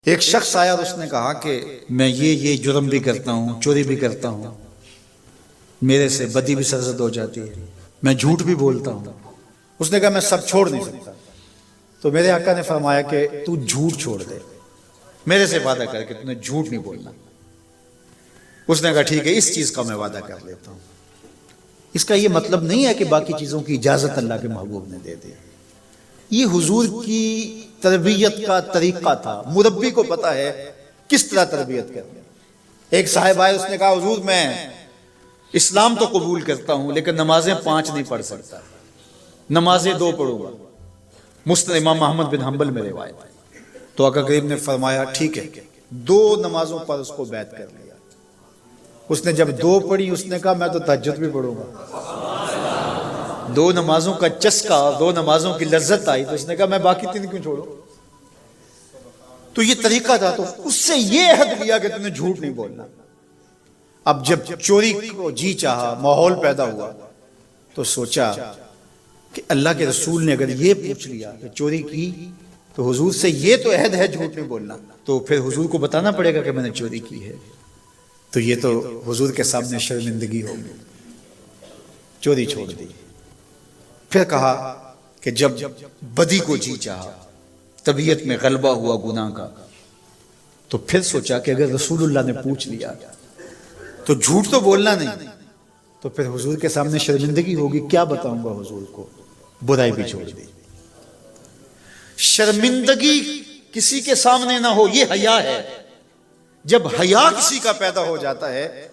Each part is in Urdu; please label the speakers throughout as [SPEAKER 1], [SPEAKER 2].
[SPEAKER 1] ایک شخص آیا اور اس نے کہا کہ میں یہ جرم بھی کرتا ہوں، چوری بھی کرتا ہوں، میرے سے بدی بھی سرزد ہو جاتی ہے، میں جھوٹ بھی بولتا ہوں۔ اس نے کہا میں سب چھوڑ نہیں سکتا۔ تو میرے آقا نے فرمایا کہ تو جھوٹ چھوڑ دے، میرے سے وعدہ کر کہ تو نے جھوٹ نہیں بولنا۔ اس نے کہا ٹھیک ہے، اس چیز کا میں وعدہ کر لیتا ہوں۔ اس کا یہ مطلب نہیں ہے کہ باقی چیزوں کی اجازت اللہ کے محبوب نے دے دی۔ یہ حضور کی تربیت کا طریقہ تھا، مربی کو پتا ہے کس طرح تربیت کرنی۔ ایک صاحب آئے، اس نے کہا حضور میں اسلام تو قبول کرتا ہوں لیکن نمازیں 5 نہیں پڑھ سکتا، نمازیں 2 پڑھوں گا۔ مسند امام محمد بن حنبل میں روایت ہے۔ تو آقا کریم نے فرمایا ٹھیک ہے، 2 نمازوں پر اس کو بیعت کر لیا۔ اس نے جب 2 پڑھی، اس نے کہا میں تو تہجد بھی پڑھوں گا۔ 2 نمازوں کا چسکا، 2 نمازوں کی لذت آئی تو اس نے کہا میں باقی 3 کیوں چھوڑوں۔ تو یہ طریقہ تھا، تو اس سے یہ عہد لیا کہ تم نے جھوٹ نہیں بولنا۔ اب جب چوری کو جی چاہا، ماحول پیدا ہوا، تو سوچا کہ اللہ کے رسول نے اگر یہ پوچھ لیا کہ چوری کی تو حضور سے یہ تو عہد ہے جھوٹ نہیں بولنا، تو پھر حضور کو بتانا پڑے گا کہ میں نے چوری کی ہے۔ تو یہ تو حضور کے سامنے شرمندگی ہوگی۔ چوری چھوڑ دی۔ پھر کہا کہ جب بدی کو جی چاہا، طبیعت میں غلبہ ہوا گناہ کا، تو پھر سوچا کہ اگر رسول اللہ نے پوچھ لیا تو جھوٹ تو بولنا نہیں، تو پھر حضور کے سامنے شرمندگی ہوگی، کیا بتاؤں گا حضور کو۔ برائی بھی چھوڑ دی۔ شرمندگی کسی کے سامنے نہ ہو، یہ حیا ہے۔ جب حیا کسی کا پیدا ہو جاتا ہے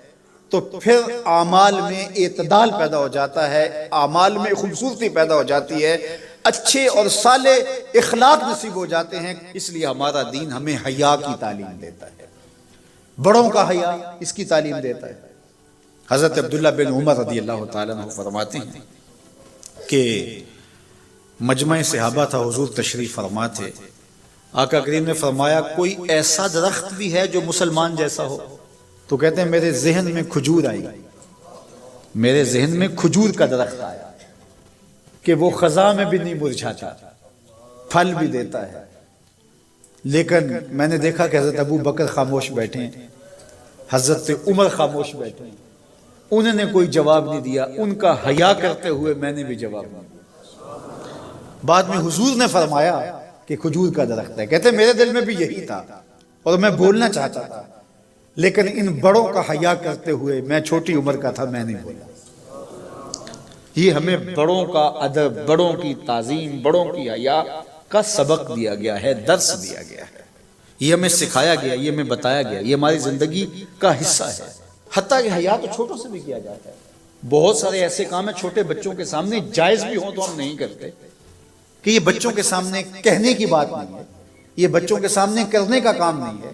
[SPEAKER 1] تو پھر اعمال میں اعتدال پیدا ہو جاتا ہے، اعمال میں خوبصورتی پیدا ہو جاتی ہے، اچھے اور صالح اخلاق نصیب ہو جاتے ہیں۔ اس لیے ہمارا دین ہمیں حیا کی تعلیم دیتا ہے، بڑوں کا حیا اس کی تعلیم دیتا ہے۔ حضرت عبداللہ بن عمر رضی اللہ تعالیٰ عنہ فرماتے ہیں کہ مجمع صحابہ تھا، حضور تشریف فرما تھے۔ آقا کریم نے فرمایا کوئی ایسا درخت بھی ہے جو مسلمان جیسا ہو؟ تو کہتے ہیں میرے ذہن میں کھجور آئی، میرے ذہن میں کھجور کا درخت آیا کہ وہ خزاں میں بھی نہیں مرجھاتا، پھل بھی دیتا ہے۔ لیکن میں نے دیکھا کہ حضرت ابو بکر خاموش بیٹھے ہیں، حضرت عمر خاموش بیٹھے ہیں، انہوں نے کوئی جواب نہیں دیا۔ ان کا حیا کرتے ہوئے میں نے بھی جواب نہیں دیا۔ بعد میں حضور نے فرمایا کہ کھجور کا درخت ہے۔ کہتے ہیں میرے دل میں بھی یہی تھا اور میں بولنا چاہتا تھا، لیکن ان بڑوں کا حیا کرتے ہوئے، میں چھوٹی عمر کا تھا، میں نہیں بولا۔ یہ ہمیں بڑوں کا ادب، بڑوں کی تعظیم، بڑوں کی حیا کا سبق دیا گیا ہے، درس دیا گیا ہے، یہ ہمیں سکھایا گیا، یہ ہمیں بتایا گیا، یہ ہماری زندگی کا حصہ ہے۔ حتیٰ کہ حیا تو چھوٹوں سے بھی کیا جاتا ہے۔ بہت سارے ایسے کام ہیں چھوٹے بچوں کے سامنے جائز بھی ہوں تو ہم نہیں کرتے، کہ یہ بچوں کے سامنے کہنے کی بات نہیں ہے، یہ بچوں کے سامنے کرنے کا کام نہیں ہے۔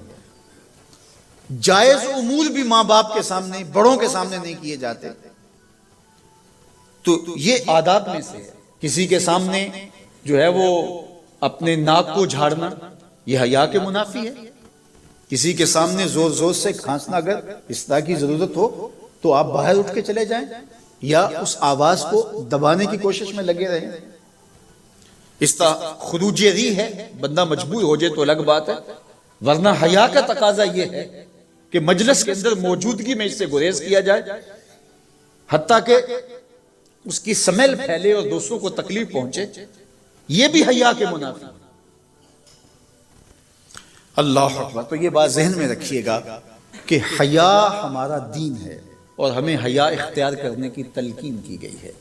[SPEAKER 1] جائز امور بھی ماں باپ کے سامنے، بڑوں کے سامنے نہیں کیے جاتے۔ تو یہ آداب میں سے ہے۔ کسی کے سامنے جو ہے وہ اپنے ناک کو جھاڑنا، یہ حیا کے منافی ہے۔ کسی کے سامنے زور زور سے کھانسنا، اگر اس طرح کی ضرورت ہو تو آپ باہر اٹھ کے چلے جائیں یا اس آواز کو دبانے کی کوشش میں لگے رہیں۔ اس طرح خروج ری ہے، بندہ مجبور ہو جائے تو الگ بات ہے، ورنہ حیا کا تقاضا یہ ہے کہ مجلس کے اندر موجودگی میں اس سے گریز کیا جائے، حتیٰ کہ اس کی سمیل پھیلے اور دوسروں کو تکلیف پہنچے، یہ بھی حیا کے منافی۔ اللہ اکبر۔ تو یہ بات ذہن میں رکھیے گا کہ حیا ہمارا دین ہے اور ہمیں حیا اختیار کرنے کی تلقین کی گئی ہے۔